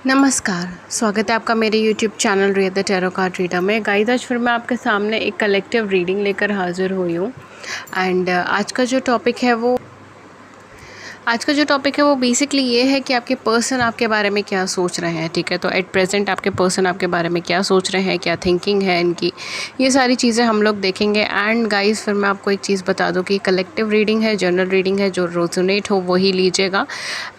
नमस्कार, स्वागत है आपका मेरे YouTube channel Riya the tarot card reader में। गाइस, आज फिर मैं आपके सामने एक कलेक्टिव रीडिंग लेकर हाज़िर हुई हूँ। एंड आज का जो टॉपिक है वो बेसिकली ये है कि आपके पर्सन आपके बारे में क्या सोच रहे हैं। ठीक है, तो एट प्रेजेंट आपके पर्सन आपके बारे में क्या सोच रहे हैं, क्या थिंकिंग है इनकी, ये सारी चीज़ें हम लोग देखेंगे। एंड गाइस, फिर मैं आपको एक चीज़ बता दूं कि कलेक्टिव रीडिंग है, जनरल रीडिंग है, जो रेजोनेट हो वही लीजिएगा।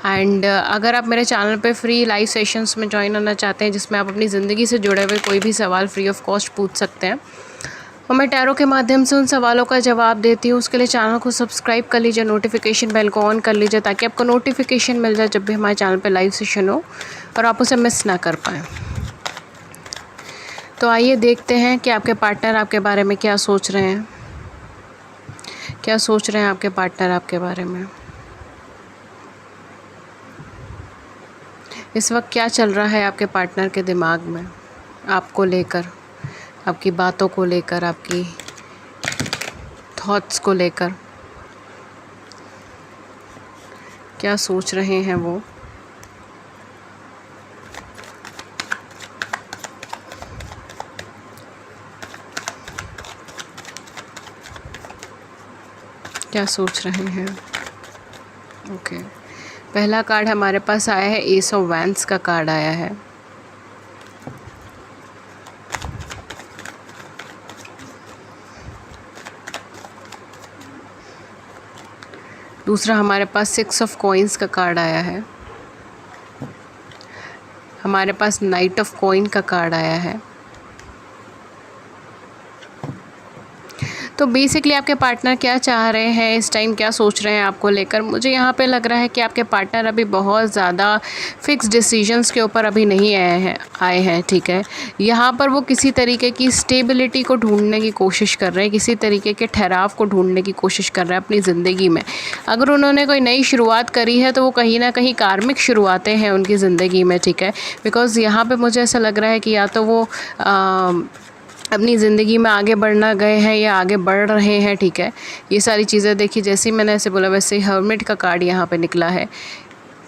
एंड अगर आप मेरे चैनल पे फ्री लाइव सेशंस में ज्वाइन होना चाहते हैं जिसमें आप अपनी ज़िंदगी से जुड़े हुए कोई भी सवाल फ्री ऑफ कॉस्ट पूछ सकते हैं और मैं टैरो के माध्यम से उन सवालों का जवाब देती हूँ, उसके लिए चैनल को सब्सक्राइब कर लीजिए, नोटिफिकेशन बेल को ऑन कर लीजिए ताकि आपको नोटिफिकेशन मिल जाए जब भी हमारे चैनल पे लाइव सेशन हो और आप उसे मिस ना कर पाएँ। तो आइए देखते हैं कि आपके पार्टनर आपके बारे में क्या सोच रहे हैं। क्या सोच रहे हैं आपके पार्टनर आपके बारे में, इस वक्त क्या चल रहा है आपके पार्टनर के दिमाग में आपको लेकर, आपकी बातों को लेकर, आपकी थॉट्स को लेकर क्या सोच रहे हैं वो। क्या सोच रहे हैं। ओके, पहला कार्ड हमारे पास आया है, एस ऑफ वैंड्स का कार्ड आया है। दूसरा हमारे पास सिक्स ऑफ कॉइन्स का कार्ड आया है। हमारे पास नाइट ऑफ कॉइन का कार्ड आया है। तो बेसिकली आपके पार्टनर क्या चाह रहे हैं इस टाइम, क्या सोच रहे हैं आपको लेकर। मुझे यहाँ पे लग रहा है कि आपके पार्टनर अभी बहुत ज़्यादा फिक्स डिसीजंस के ऊपर अभी नहीं आए हैं। ठीक है, यहाँ पर वो किसी तरीके की स्टेबिलिटी को ढूंढने की कोशिश कर रहे हैं, किसी तरीके के ठहराव को ढूंढने की कोशिश कर रहे हैं अपनी ज़िंदगी में। अगर उन्होंने कोई नई शुरुआत करी है तो वो कहीं ना कहीं कार्मिक शुरुआतें हैं उनकी ज़िंदगी में। ठीक है, बिकॉज़ यहाँ पर मुझे ऐसा लग रहा है कि या तो वो अपनी ज़िंदगी में आगे बढ़ना गए हैं या आगे बढ़ रहे हैं। ठीक है, ये सारी चीज़ें देखी, जैसे ही मैंने ऐसे बोला वैसे ही हर्मिट का कार्ड यहाँ पे निकला है,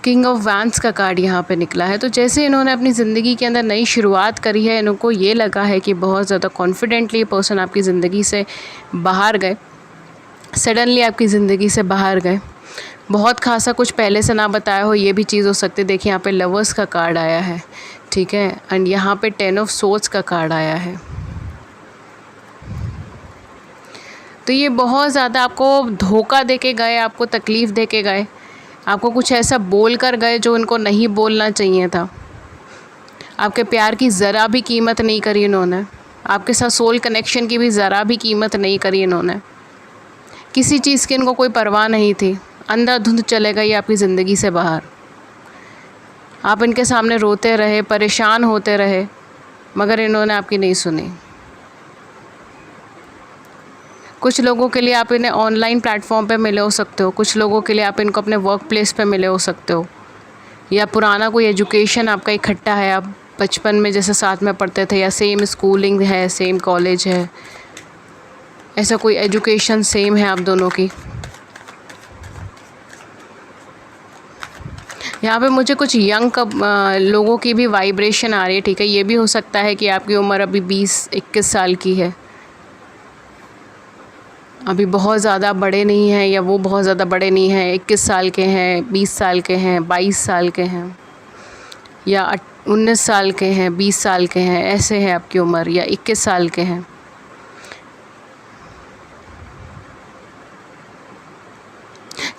किंग ऑफ वैंड्स का कार्ड यहाँ पे निकला है। तो जैसे इन्होंने अपनी ज़िंदगी के अंदर नई शुरुआत करी है, इनको ये लगा है कि बहुत ज़्यादा कॉन्फिडेंटली ये पर्सन आपकी ज़िंदगी से बाहर गए, सडनली आपकी ज़िंदगी से बाहर गए, बहुत खासा कुछ पहले से ना बताया हो, ये भी चीज़ हो सकती है। देखिए यहाँ पे लवर्स का कार्ड आया है। ठीक है, एंड यहाँ पे 10 ऑफ सोर्ड्स का कार्ड आया है। तो ये बहुत ज़्यादा आपको धोखा दे के गए, आपको तकलीफ़ दे के गए, आपको कुछ ऐसा बोल कर गए जो उनको नहीं बोलना चाहिए था। आपके प्यार की ज़रा भी कीमत नहीं करी इन्होंने, आपके साथ सोल कनेक्शन की भी ज़रा भी कीमत नहीं करी इन्होंने। किसी चीज़ की इनको कोई परवाह नहीं थी, अंधाधुंध चले गए आपकी ज़िंदगी से बाहर। आप इनके सामने रोते रहे, परेशान होते रहे, मगर इन्होंने आपकी नहीं सुनी। कुछ लोगों के लिए आप इन्हें ऑनलाइन प्लेटफॉर्म पे मिले हो सकते हो, कुछ लोगों के लिए आप इनको अपने वर्क प्लेस पे मिले हो सकते हो, या पुराना कोई एजुकेशन आपका इकट्ठा है, आप बचपन में जैसे साथ में पढ़ते थे, या सेम स्कूलिंग है, सेम कॉलेज है, ऐसा कोई एजुकेशन सेम है आप दोनों की। यहाँ पे मुझे कुछ यंग लोगों की भी वाइब्रेशन आ रही है। ठीक है, ये भी हो सकता है कि आपकी उम्र अभी 20-21 साल की है, अभी बहुत ज़्यादा बड़े नहीं हैं, या वो बहुत ज़्यादा बड़े नहीं हैं, 21 साल के हैं, 20 साल के हैं, 22 साल के हैं, या 19 साल के हैं, 20 साल के हैं, ऐसे है आपकी उम्र, या 21 साल के हैं।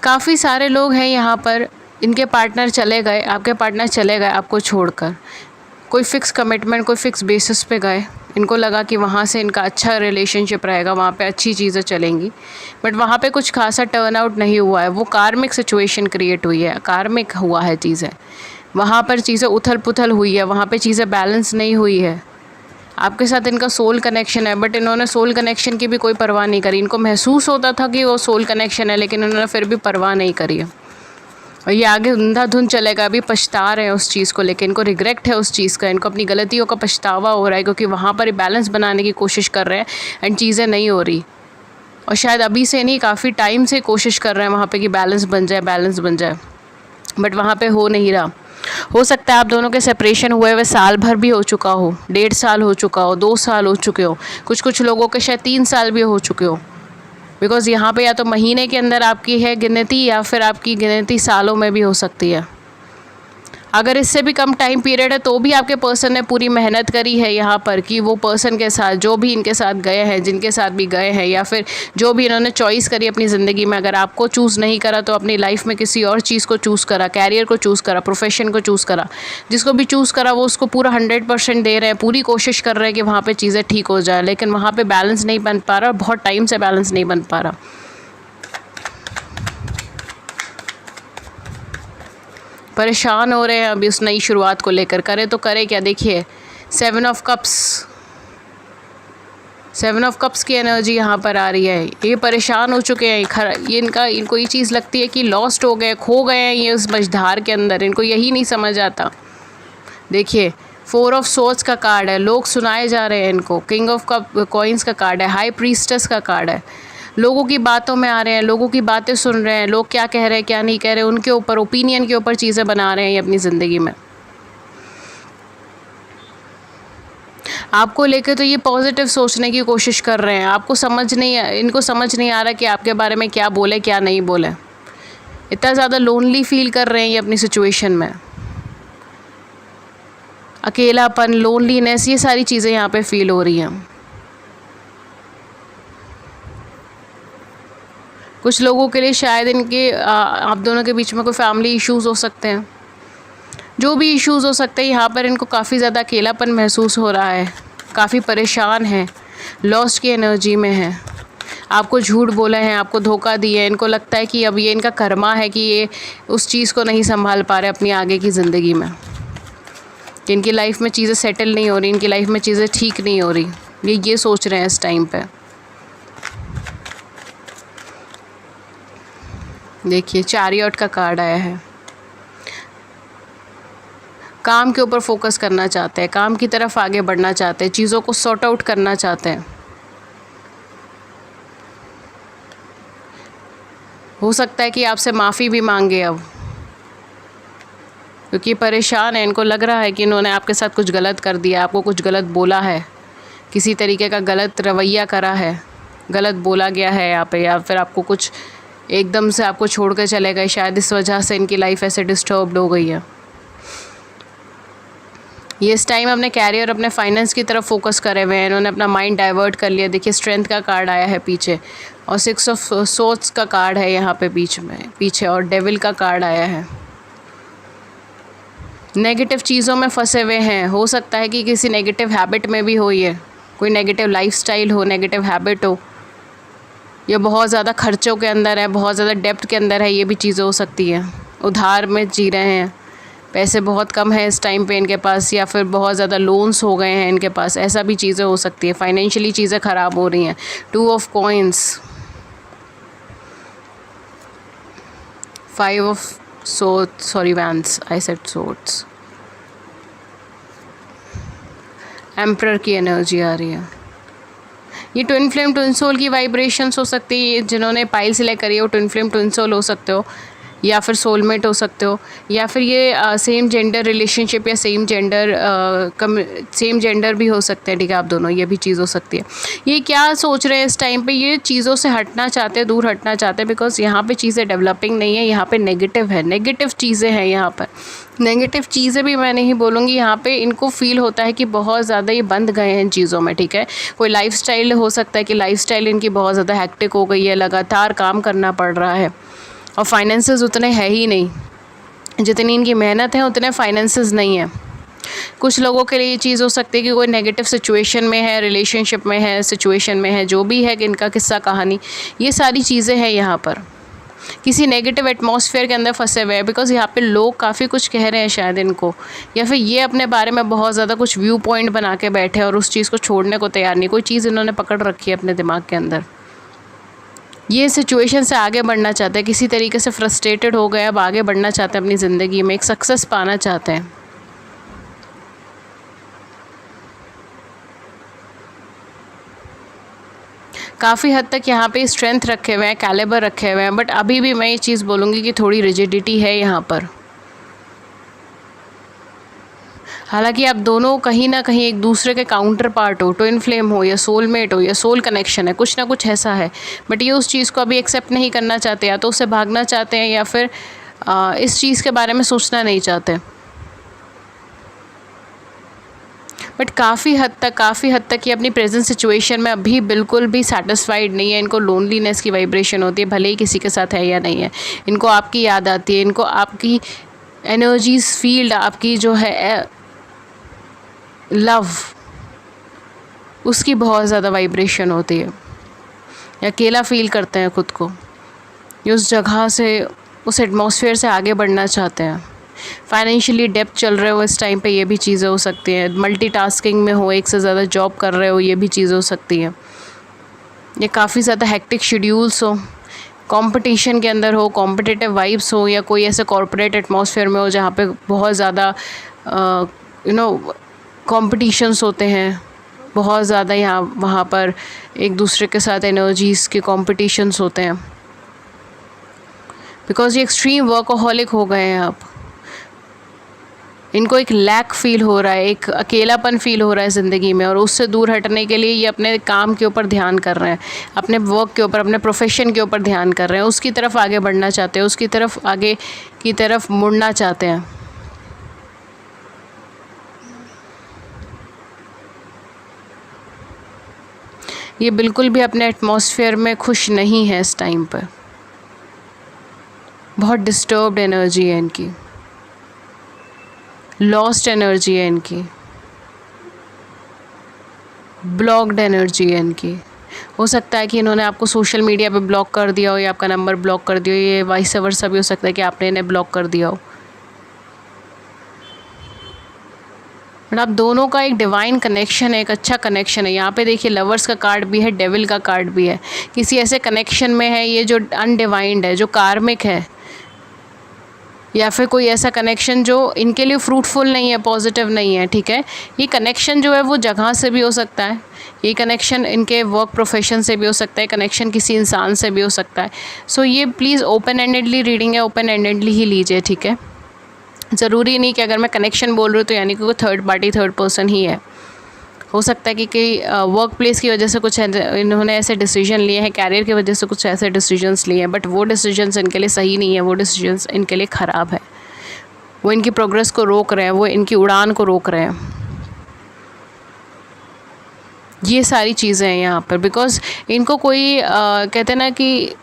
काफ़ी सारे लोग हैं यहाँ पर, इनके पार्टनर चले गए, आपके पार्टनर चले गए आपको छोड़कर, कोई फ़िक्स कमिटमेंट, कोई फ़िक्स बेसिस पे गए। इनको लगा कि वहाँ से इनका अच्छा रिलेशनशिप रहेगा, वहाँ पे अच्छी चीज़ें चलेंगी, बट वहाँ पे कुछ खासा टर्न आउट नहीं हुआ है। वो कार्मिक सिचुएशन क्रिएट हुई है, कार्मिक हुआ है चीज़ें, वहाँ पर चीज़ें उथल पुथल हुई है, वहाँ पे चीज़ें बैलेंस नहीं हुई है। आपके साथ इनका सोल कनेक्शन है, बट इन्होंने सोल कनेक्शन की भी कोई परवाह नहीं करी। इनको महसूस होता था कि वो सोल कनेक्शन है, लेकिन इन्होंने फिर भी परवाह नहीं करी है, और ये आगे अंधाधुंध चलेगा। अभी पछता रहे हैं उस चीज़ को लेकर, इनको रिग्रेट है उस चीज़ का, इनको अपनी गलतियों का पछतावा हो रहा है, क्योंकि वहाँ पर बैलेंस बनाने की कोशिश कर रहे हैं एंड चीज़ें नहीं हो रही। और शायद अभी से नहीं, काफ़ी टाइम से कोशिश कर रहे हैं वहाँ पे कि बैलेंस बन जाए, बैलेंस बन जाए, बट वहाँ पे हो नहीं रहा। हो सकता है आप दोनों के सेपरेशन हुए हुए साल भर भी हो चुका हो, 1.5 साल हो चुका हो, 2 साल हो चुके हो, कुछ लोगों के शायद 3 साल भी हो चुके हो। बिकॉज़ यहाँ पे या तो महीने के अंदर आपकी है गिनती या फिर आपकी गिनती सालों में भी हो सकती है। अगर इससे भी कम टाइम पीरियड है तो भी आपके पर्सन ने पूरी मेहनत करी है यहाँ पर कि वो पर्सन के साथ जो भी इनके साथ गए हैं, जिनके साथ भी गए हैं, या फिर जो भी इन्होंने चॉइस करी अपनी ज़िंदगी में, अगर आपको चूज़ नहीं करा तो अपनी लाइफ में किसी और चीज़ को चूज़ करा, कैरियर को चूज़ करा, प्रोफेशन को चूज़ करा। जिसको भी चूज़ करा वो उसको पूरा 100% दे रहे हैं, पूरी कोशिश कर रहे हैं कि वहाँ पर चीज़ें ठीक हो जाए, लेकिन वहाँ पर बैलेंस नहीं बन पा रहा, बहुत टाइम से बैलेंस नहीं बन पा रहा। परेशान हो रहे हैं अभी उस नई शुरुआत को लेकर। करे तो करे क्या, देखिए 7 ऑफ कप्स की एनर्जी यहाँ पर आ रही है। ये परेशान हो चुके हैं, ये इनको ये चीज़ लगती है कि लॉस्ट हो गए, खो गए हैं ये उस मझधार के अंदर, इनको यही नहीं समझ आता। देखिए 4 ऑफ सोर्ड्स का कार्ड है, लोग सुनाए जा रहे हैं इनको। किंग ऑफ कॉइन्स का कार्ड है, हाई प्रीस्टेस का कार्ड है। लोगों की बातों में आ रहे हैं, लोगों की बातें सुन रहे हैं, लोग क्या कह रहे हैं क्या नहीं कह रहे, उनके ऊपर ओपिनियन के ऊपर चीज़ें बना रहे हैं ये अपनी ज़िंदगी में। आपको लेकर तो ये पॉजिटिव सोचने की कोशिश कर रहे हैं, इनको समझ नहीं आ रहा कि आपके बारे में क्या बोले क्या नहीं बोले। इतना ज़्यादा लोनली फील कर रहे हैं ये अपनी सिचुएशन में। अकेलापन, लोनलीनेस, ये सारी चीज़ें यहाँ पे फील हो रही हैं। कुछ लोगों के लिए शायद इनके आप दोनों के बीच में कोई फैमिली इश्यूज़ हो सकते हैं। जो भी इश्यूज़ हो सकते हैं, यहाँ पर इनको काफ़ी ज़्यादा अकेलापन महसूस हो रहा है, काफ़ी परेशान है, लॉस्ट की एनर्जी में है। आपको झूठ बोले हैं, आपको धोखा दिए, इनको लगता है कि अब ये इनका कर्मा है कि ये उस चीज़ को नहीं संभाल पा रहे अपनी आगे की ज़िंदगी में, कि इनकी लाइफ में चीज़ें सेटल नहीं हो रही, इनकी लाइफ में चीज़ें ठीक नहीं हो रही। ये सोच रहे हैं इस टाइम पे। देखिए चैरियट का कार्ड आया है। काम के ऊपर फोकस करना चाहते हैं, काम की तरफ आगे बढ़ना चाहते हैं, चीज़ों को सॉर्ट आउट करना चाहते हैं। हो सकता है कि आपसे माफ़ी भी मांगे अब, क्योंकि परेशान है। इनको लग रहा है कि इन्होंने आपके साथ कुछ गलत कर दिया, आपको कुछ गलत बोला है, किसी तरीके का गलत रवैया करा है, गलत बोला गया है यहाँ पे, या फिर आपको कुछ एकदम से आपको छोड़ कर चले गए। शायद इस वजह से इनकी लाइफ ऐसे डिस्टर्ब्ड हो गई है। ये इस टाइम अपने कैरियर, अपने फाइनेंस की तरफ फोकस करे हुए हैं, इन्होंने अपना माइंड डाइवर्ट कर लिया। देखिए स्ट्रेंथ का कार्ड आया है पीछे, और 6 ऑफ सोर्ड्स का कार्ड है यहाँ पे पीछे, और डेविल का कार्ड आया है। नेगेटिव चीज़ों में फंसे हुए हैं। हो सकता है कि किसी नेगेटिव हैबिट में भी हो, ये कोई नेगेटिव लाइफस्टाइल हो, नेगेटिव हैबिट हो, या बहुत ज़्यादा खर्चों के अंदर है, बहुत ज़्यादा डेप्ट के अंदर है। ये भी चीज़ें हो सकती हैं। उधार में जी रहे हैं, पैसे बहुत कम है इस टाइम पे इनके पास, या फिर बहुत ज़्यादा लोन्स हो गए हैं इनके पास, ऐसा भी चीज़ें हो सकती है। फाइनेंशियली चीज़ें ख़राब हो रही हैं। 2 of coins, 5 of wands, I said swords, emperor की एनर्जी आ रही है। ये ट्विन फ्लेम ट्विन सोल की वाइब्रेशंस हो सकती है। जिन्होंने पाइल सिलेक्ट करी है वो ट्विन फ्लेम ट्विन सोल हो सकते हो, या फिर सोलमेट हो सकते हो, या फिर ये सेम जेंडर रिलेशनशिप या सेम जेंडर भी हो सकते हैं। ठीक है, आप दोनों, ये भी चीज़ हो सकती है। ये क्या सोच रहे हैं इस टाइम पे, ये चीज़ों से हटना चाहते हैं, दूर हटना चाहते हैं, बिकॉज यहाँ पे चीज़ें डेवलपिंग नहीं है, यहाँ पे नेगेटिव है, नेगेटिव चीज़ें हैं यहाँ पर। नेगेटिव चीज़ें भी मैं नहीं बोलूँगी, यहाँ पे इनको फील होता है कि बहुत ज़्यादा ये बंध गए हैं चीज़ों में। ठीक है, कोई लाइफस्टाइल हो सकता है कि लाइफस्टाइल इनकी बहुत ज़्यादा हैक्टिक हो गई है, लगातार काम करना पड़ रहा है, और फाइनेंसेस उतने है ही नहीं, जितनी इनकी मेहनत है उतने फाइनेंसेस नहीं है। कुछ लोगों के लिए ये चीज़ हो सकती है कि कोई नेगेटिव सिचुएशन में है, रिलेशनशिप में है, सिचुएशन में है, जो भी है, कि इनका किस्सा कहानी, ये सारी चीज़ें हैं यहाँ पर। किसी नेगेटिव एटमॉस्फेयर के अंदर फंसे हुए हैं, बिकॉज यहाँ पे लोग काफ़ी कुछ कह रहे हैं शायद इनको, या फिर ये अपने बारे में बहुत ज़्यादा कुछ व्यू पॉइंट बना के बैठे और उस चीज़ को छोड़ने को तैयार नहीं। कोई चीज़ इन्होंने पकड़ रखी है अपने दिमाग के अंदर। ये सिचुएशन से आगे बढ़ना चाहते हैं, किसी तरीके से फ्रस्ट्रेटेड हो गए, अब आगे बढ़ना चाहते हैं अपनी ज़िंदगी में, एक सक्सेस पाना चाहते हैं। काफ़ी हद तक यहाँ पे स्ट्रेंथ रखे हुए हैं, कैलिबर रखे हुए हैं, बट अभी भी मैं ये चीज़ बोलूँगी कि थोड़ी रिजिडिटी है यहाँ पर। हालांकि आप दोनों कहीं ना कहीं एक दूसरे के काउंटर पार्ट हो, ट्विन फ्लेम हो या सोलमेट हो या सोल कनेक्शन है, कुछ ना कुछ ऐसा है, बट ये उस चीज़ को अभी एक्सेप्ट नहीं करना चाहते, या तो उससे भागना चाहते हैं या फिर इस चीज़ के बारे में सोचना नहीं चाहते। बट काफ़ी हद तक ये अपनी प्रेजेंट सिचुएशन में अभी बिल्कुल भी सेटिस्फाइड नहीं है। इनको लोनलीनेस की वाइब्रेशन होती है, भले ही किसी के साथ है या नहीं है। इनको आपकी याद आती है, इनको आपकी एनर्जीज फील्ड, आपकी जो है लव, उसकी बहुत ज़्यादा वाइब्रेशन होती है। अकेला फील करते हैं खुद को, ये उस जगह से, उस एटमॉस्फेयर से आगे बढ़ना चाहते हैं। फाइनेंशियली डेप्थ चल रहे हो इस टाइम पे, ये भी चीज़ें हो सकती हैं। मल्टीटास्किंग में हो, एक से ज़्यादा जॉब कर रहे हो, ये भी चीज़ें हो सकती हैं। ये काफ़ी ज़्यादा हेक्टिक शेड्यूल्स हो, कंपटीशन के अंदर हो, कॉम्पिटिटिव वाइब्स हो, या कोई ऐसे कॉर्पोरेट एटमॉस्फेयर में हो जहाँ पे बहुत ज़्यादा कॉम्पिटिशन्स होते हैं, बहुत ज़्यादा यहाँ वहाँ पर एक दूसरे के साथ एनर्जीज़ के कॉम्पिटिशन्स होते हैं। बिकॉज ये एक्सट्रीम वर्कोहॉलिक हो गए हैं आप। इनको एक लैक फील हो रहा है, एक अकेलापन फील हो रहा है ज़िंदगी में, और उससे दूर हटने के लिए ये अपने काम के ऊपर ध्यान कर रहे हैं, अपने वर्क के ऊपर, अपने प्रोफेशन के ऊपर ध्यान कर रहे हैं, उसकी तरफ आगे बढ़ना चाहते हैं, उसकी तरफ आगे की तरफ मुड़ना चाहते हैं। ये बिल्कुल भी अपने एटमॉस्फेयर में खुश नहीं है इस टाइम पर। बहुत डिस्टर्ब्ड एनर्जी है इनकी, लॉस्ट एनर्जी है इनकी, ब्लॉक्ड एनर्जी है इनकी। हो सकता है कि इन्होंने आपको सोशल मीडिया पे ब्लॉक कर दिया हो, या आपका नंबर ब्लॉक कर दिया हो, ये वाइस वर्सा भी हो सकता है कि आपने इन्हें ब्लॉक कर दिया हो। बट आप दोनों का एक डिवाइन कनेक्शन है, एक अच्छा कनेक्शन है। यहाँ पे देखिए लवर्स का कार्ड भी है, डेविल का कार्ड भी है। किसी ऐसे कनेक्शन में है ये जो अनडिवाइंड है, जो कार्मिक है, या फिर कोई ऐसा कनेक्शन जो इनके लिए फ्रूटफुल नहीं है, पॉजिटिव नहीं है। ठीक है, ये कनेक्शन जो है वो जगह से भी हो सकता है, ये कनेक्शन इनके वर्क प्रोफेशन से भी हो सकता है, कनेक्शन किसी इंसान से भी हो सकता है। सो ये प्लीज़ ओपन एंडेडली रीडिंग है, ओपन एंडेडली ही लीजिए। ठीक है, ज़रूरी नहीं कि अगर मैं कनेक्शन बोल रही हूँ तो यानी कि कोई थर्ड पार्टी, थर्ड पर्सन ही है। हो सकता है कि कई वर्क प्लेस की वजह से कुछ इन्होंने ऐसे डिसीजन लिए हैं, कैरियर की वजह से कुछ ऐसे डिसीजंस लिए हैं, बट वो डिसीजंस इनके लिए सही नहीं है, वो डिसीजंस इनके लिए ख़राब है। वो इनकी प्रोग्रेस को रोक रहे हैं, वो इनकी उड़ान को रोक रहे हैं। ये सारी चीज़ें हैं यहाँ पर। बिकॉज इनको कोई कहते हैं ना कि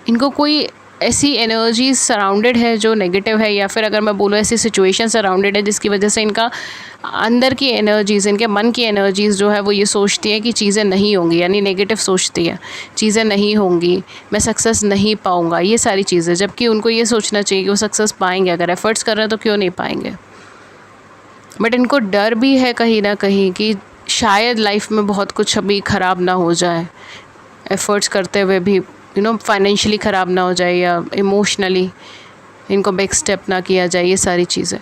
इनको कोई ऐसी एनर्जीज सराउंडेड है जो नेगेटिव है, या फिर अगर मैं बोलूँ ऐसी सिचुएशन सराउंडेड है जिसकी वजह से इनका अंदर की एनर्जीज़, इनके मन की एनर्जीज़ जो है वो ये सोचती है कि चीज़ें नहीं होंगी, यानी नेगेटिव सोचती है, चीज़ें नहीं होंगी, मैं सक्सेस नहीं पाऊँगा, ये सारी चीज़ें। जबकि उनको ये सोचना चाहिए कि वो सक्सेस पाएंगे, अगर एफ़र्ट्स कर रहे हैं तो क्यों नहीं पाएंगे। बट इनको डर भी है कहीं ना कहीं कि शायद लाइफ में बहुत कुछ अभी ख़राब ना हो जाए, एफ़र्ट्स करते हुए भी फाइनेंशियली ख़राब ना हो जाए, या इमोशनली इनको बैक स्टेप ना किया जाए, ये सारी चीज़ें।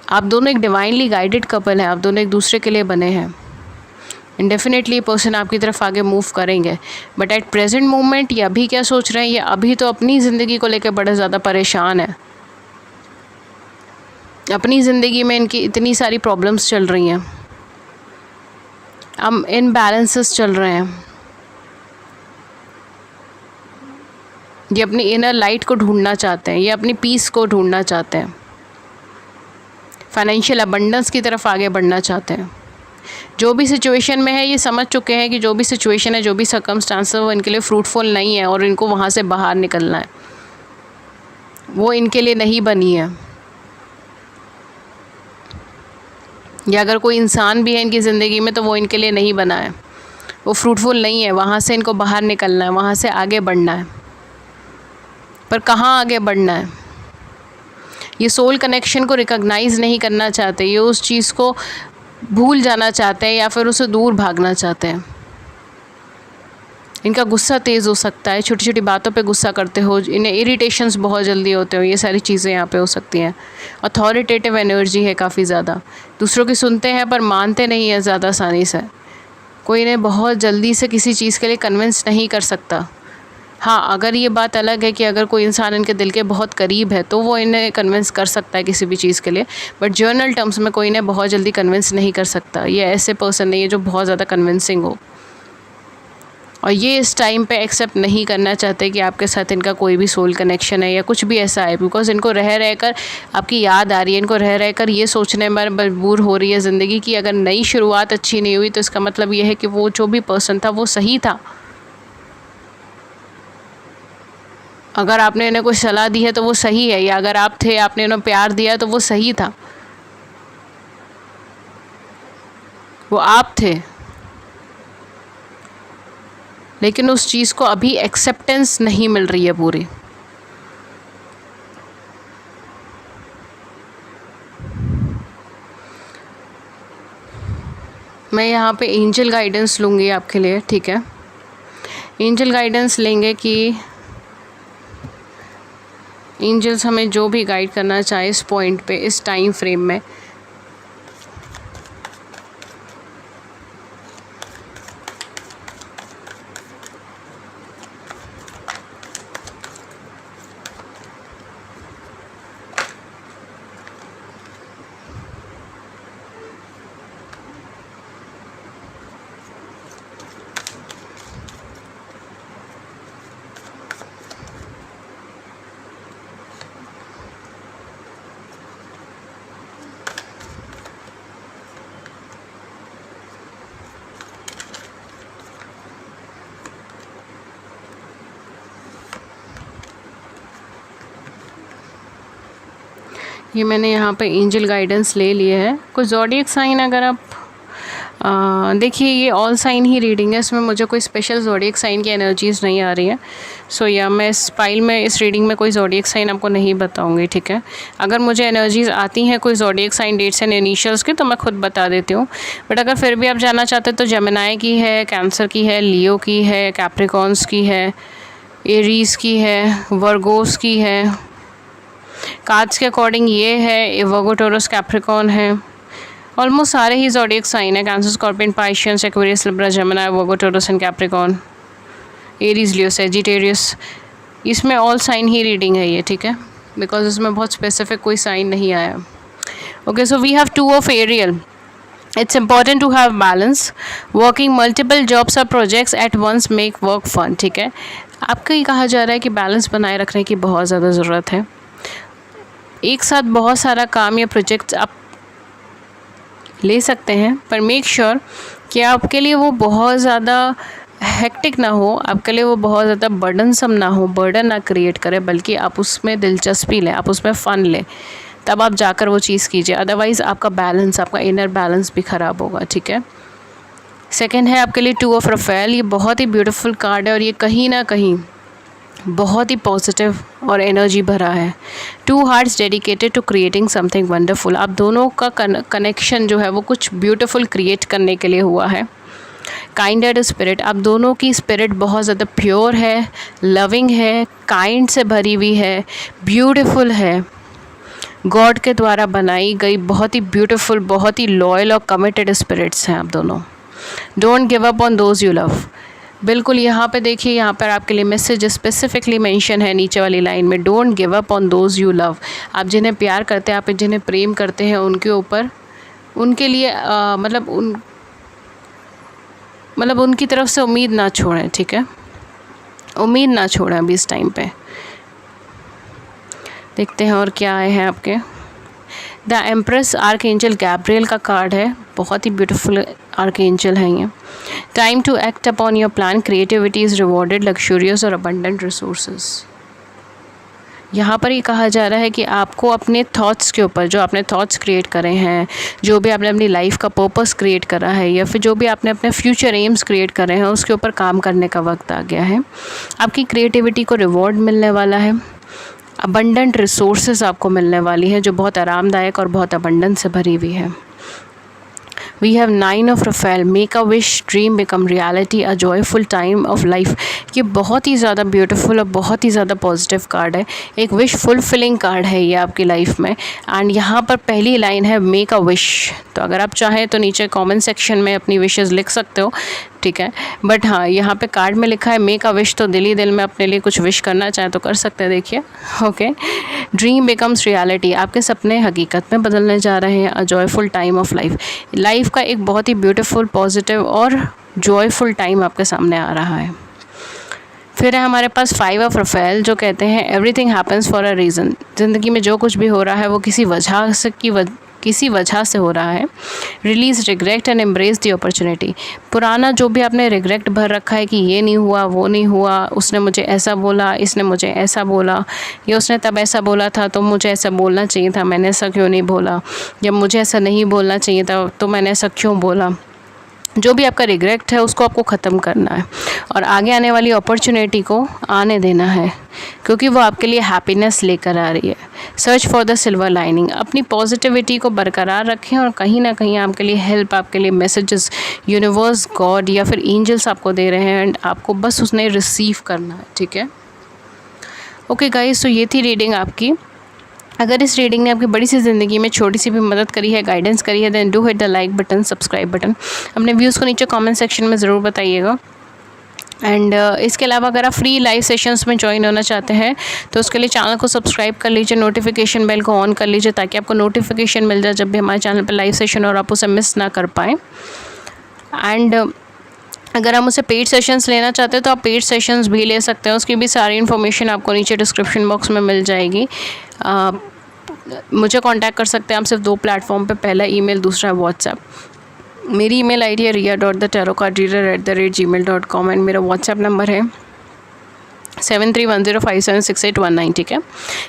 आप दोनों एक डिवाइनली गाइडेड कपल हैं, आप दोनों एक दूसरे के लिए बने हैं, एंड डेफिनेटली ये पर्सन आपकी तरफ आगे मूव करेंगे। बट एट प्रेजेंट मोमेंट ये अभी क्या सोच रहे हैं, ये अभी तो अपनी ज़िंदगी को लेकर बड़े ज़्यादा परेशान है। अपनी ज़िंदगी में इनकी इतनी सारी प्रॉब्लम्स चल रही हैं, इनबैलेंसेस चल रहे हैं। ये अपनी इनर लाइट को ढूंढना चाहते हैं, ये अपनी पीस को ढूंढना चाहते हैं, फाइनेंशियल अबंडेंस की तरफ आगे बढ़ना चाहते हैं। जो भी सिचुएशन में है ये समझ चुके हैं कि जो भी सिचुएशन है, जो भी सर्कमस्टांस है, वो इनके लिए फ्रूटफुल नहीं है, और इनको वहाँ से बाहर निकलना है। वो इनके लिए नहीं बनी है, या अगर कोई इंसान भी है इनकी ज़िंदगी में तो वो इनके लिए नहीं बना है, वो फ्रूटफुल नहीं है। वहाँ से इनको बाहर निकलना है, वहाँ से आगे बढ़ना है। पर कहाँ आगे बढ़ना है, ये सोल कनेक्शन को रिकॉग्नाइज़ नहीं करना चाहते, ये उस चीज़ को भूल जाना चाहते हैं, या फिर उसे दूर भागना चाहते हैं। इनका गुस्सा तेज़ हो सकता है, छोटी छोटी बातों पे गुस्सा करते हो, इन्हें इरिटेशंस बहुत जल्दी होते हो, ये सारी चीज़ें यहाँ पे हो सकती हैं। अथॉरिटेटिव एनर्जी है काफ़ी ज़्यादा, दूसरों की सुनते हैं पर मानते नहीं हैं ज़्यादा आसानी से। कोई इन्हें बहुत जल्दी से किसी चीज़ के लिए कन्विंस नहीं कर सकता। हाँ, अगर ये बात अलग है कि अगर कोई इंसान इनके दिल के बहुत करीब है तो वो इन्हें कन्विंस कर सकता है किसी भी चीज़ के लिए, बट जर्नल टर्म्स में कोई इन्हें बहुत जल्दी कन्विंस नहीं कर सकता। ये ऐसे पर्सन नहीं है जो बहुत ज़्यादा कन्विंसिंग हो, और ये इस टाइम पे एक्सेप्ट नहीं करना चाहते कि आपके साथ इनका कोई भी सोल कनेक्शन है या कुछ भी ऐसा है, बिकॉज इनको रह रह कर आपकी याद आ रही है, इनको रह रह कर ये सोचने में मजबूर हो रही है ज़िंदगी की अगर नई शुरुआत अच्छी नहीं हुई तो इसका मतलब ये है कि वो जो भी पर्सन था वो सही था। अगर आपने इन्हें कुछ सलाह दी है तो वो सही है, या अगर आप थे आपने इन्हें प्यार दिया तो वो सही था, वो आप थे। लेकिन उस चीज़ को अभी एक्सेप्टेंस नहीं मिल रही है पूरी। मैं यहाँ पे एंजल गाइडेंस लूँगी आपके लिए, ठीक है। एंजल गाइडेंस लेंगे कि एंजल्स हमें जो भी गाइड करना चाहे इस पॉइंट पे, इस टाइम फ्रेम में। ये मैंने यहाँ पे एंजल गाइडेंस ले लिए है। कुछ ज़ोडिएक साइन अगर आप देखिए, ये ऑल साइन ही रीडिंग है, इसमें मुझे कोई स्पेशल ज़ोडिएक साइन की एनर्जीज़ नहीं आ रही है। सो या मैं इस पाइल में, इस रीडिंग में कोई ज़ोडिएक साइन आपको नहीं बताऊंगी, ठीक है। अगर मुझे एनर्जीज़ आती हैं कोई zodiac sign dates and initials की तो मैं खुद बता देती हूँ, बट अगर फिर भी आप जानना चाहते हैं तो जेमिनाई की है, कैंसर की है, लियो की है, कैप्रिकॉर्न्स की है, एरीज़ की है, वर्गोस की है। कार्ड्स के अकॉर्डिंग ये है, वर्गो, टोरस, कैप्रिकॉर्न है। ऑलमोस्ट सारे ही ज़ोडिएक साइन है, Cancer, Scorpion, Pisces, Aquarius, Libra, Gemini, Virgo, Taurus and Capricorn, Aries, Leo, Sagittarius. इसमें ऑल साइन ही रीडिंग है ये, ठीक है, बिकॉज इसमें बहुत स्पेसिफिक कोई साइन नहीं आया। Okay, so we have 2 of Ariel. It's important to have balance. Working multiple jobs or projects at once make work fun. ठीक है, आपका ये कहा जा रहा है कि बैलेंस बनाए रखने की बहुत ज़्यादा ज़रूरत है। एक साथ बहुत सारा काम या प्रोजेक्ट्स आप ले सकते हैं, पर मेक श्योर कि आपके लिए वो बहुत ज़्यादा हेक्टिक ना हो, आपके लिए वो बहुत ज़्यादा बर्डनसम ना हो, बर्डन ना क्रिएट करे, बल्कि आप उसमें दिलचस्पी लें, आप उसमें फ़न लें, तब आप जाकर वो चीज़ कीजिए। अदरवाइज़ आपका बैलेंस, आपका इनर बैलेंस भी ख़राब होगा, ठीक है। सेकंड है आपके लिए 2 ऑफ रफेल। ये बहुत ही ब्यूटीफुल कार्ड है और ये कहीं ना कहीं बहुत ही पॉजिटिव और एनर्जी भरा है। 2 hearts dedicated to creating something wonderful. आप दोनों का कनेक्शन जो है वो कुछ ब्यूटीफुल क्रिएट करने के लिए हुआ है। काइंड स्पिरिट, आप दोनों की स्पिरिट बहुत ज़्यादा प्योर है, लविंग है, काइंड से भरी हुई है, ब्यूटीफुल है, गॉड के द्वारा बनाई गई बहुत ही ब्यूटीफुल, बहुत ही लॉयल और कमिटेड स्पिरिट्स हैं आप दोनों। Don't give up on those you love. बिल्कुल, यहाँ पे देखिए, यहाँ पर आपके लिए मैसेज स्पेसिफिकली मेंशन है नीचे वाली लाइन में, don't give up on those you love. आप जिन्हें प्यार करते हैं, आप जिन्हें प्रेम करते हैं, उनके ऊपर, उनके लिए मतलब उनकी तरफ से उम्मीद ना छोड़ें, ठीक है, उम्मीद ना छोड़ें अभी इस टाइम पे। देखते हैं और क्या आए हैं आपके। द एम्प्रेस आर्कएंजल गैब्रियल का कार्ड है, बहुत ही ब्यूटीफुल आर्कएंजल है ये। Time to act upon your plan, creativity is rewarded, luxurious और अबंडेंट रिसोर्सेज। यहाँ पर ये कहा जा रहा है कि आपको अपने थॉट्स के ऊपर, जो आपने थॉट्स क्रिएट करे हैं, जो भी आपने अपनी लाइफ का पर्पस क्रिएट करा है, या फिर जो भी आपने अपने फ्यूचर एम्स क्रिएट करे हैं, उसके ऊपर काम करने का वक्त आ गया है। आपकी क्रिएटिविटी को रिवॉर्ड मिलने वाला है, अबंडेंट रिसोर्सेज आपको मिलने वाली हैं जो बहुत आरामदायक और बहुत अबंडेंस से भरी हुई है। We have 9 of Raphael, make a wish, dream become reality, a joyful time of life. ये बहुत ही ज़्यादा ब्यूटीफुल और बहुत ही ज़्यादा पॉजिटिव कार्ड है, एक विश फुलफिलिंग कार्ड है ये आपकी लाइफ में। एंड यहाँ पर पहली लाइन है मेक अ विश, तो अगर आप चाहें तो नीचे कमेंट सेक्शन में अपनी विशेज़ लिख सकते हो। ठीक है। बट हाँ, यहाँ पे कार्ड में लिखा है मेक अ विश, तो दिल ही दिल में अपने लिए कुछ विश करना चाहे तो कर सकते हैं, देखिए। ओके, ड्रीम बिकम्स रियलिटी, आपके सपने हकीकत में बदलने जा रहे हैं। अ जॉयफुल टाइम ऑफ लाइफ का एक बहुत ही ब्यूटीफुल, पॉजिटिव और जॉयफुल टाइम आपके सामने आ रहा है। फिर है हमारे पास 5 ऑफ रफेल, जो कहते हैं everything happens for a reason, ज़िंदगी में जो कुछ भी हो रहा है वो किसी वजह से हो रहा है। Release regret and embrace the opportunity, पुराना जो भी आपने रिग्रेट भर रखा है कि ये नहीं हुआ, वो नहीं हुआ, उसने मुझे ऐसा बोला, इसने मुझे ऐसा बोला, या उसने तब ऐसा बोला था तो मुझे ऐसा बोलना चाहिए था, मैंने ऐसा क्यों नहीं बोला, या मुझे ऐसा नहीं बोलना चाहिए था तो मैंने ऐसा क्यों बोला। जो भी आपका रिग्रेट है उसको आपको ख़त्म करना है और आगे आने वाली अपॉर्चुनिटी को आने देना है, क्योंकि वो आपके लिए हैप्पीनेस लेकर आ रही है। Search for the silver lining, अपनी पॉजिटिविटी को बरकरार रखें और कहीं ना कहीं आपके लिए हेल्प, आपके लिए मैसेजेस यूनिवर्स, गॉड या फिर एंजल्स आपको दे रहे हैं एंड आपको बस उसने रिसीव करना है, ठीक है। ओके गाइस, तो ये थी रीडिंग आपकी। अगर इस रीडिंग ने आपकी बड़ी सी ज़िंदगी में छोटी सी भी मदद करी है, गाइडेंस करी है, then do hit the like button, subscribe button. अपने व्यूज़ को नीचे कमेंट सेक्शन में ज़रूर बताइएगा। एंड इसके अलावा अगर आप फ्री लाइव सेशंस में ज्वाइन होना चाहते हैं तो उसके लिए चैनल को सब्सक्राइब कर लीजिए, नोटिफिकेशन बेल को ऑन कर लीजिए ताकि आपको नोटिफिकेशन मिल जाए जब भी हमारे चैनल पर लाइव सेशन और आप उसे मिस ना कर पाएँ। एंड अगर आप मुझसे पेड सेशंस लेना चाहते हैं तो आप पेड सेशंस भी ले सकते हैं, उसकी भी सारी इन्फॉर्मेशन आपको नीचे डिस्क्रिप्शन बॉक्स में मिल जाएगी। मुझे कांटेक्ट कर सकते हैं आप सिर्फ 2 प्लेटफॉर्म पे, पहला ईमेल, दूसरा व्हाट्सएप। मेरी ईमेल आईडी है ria.thetarotcardreader@gmail.com एंड मेरा व्हाट्सएप नंबर है 7310576819, ठीक है।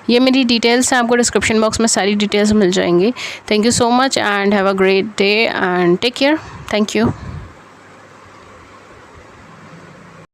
ये मेरी डिटेल्स हैं, आपको डिस्क्रिप्शन बॉक्स में सारी डिटेल्स मिल जाएंगी। Thank you so much and have a great day and take care. Thank you.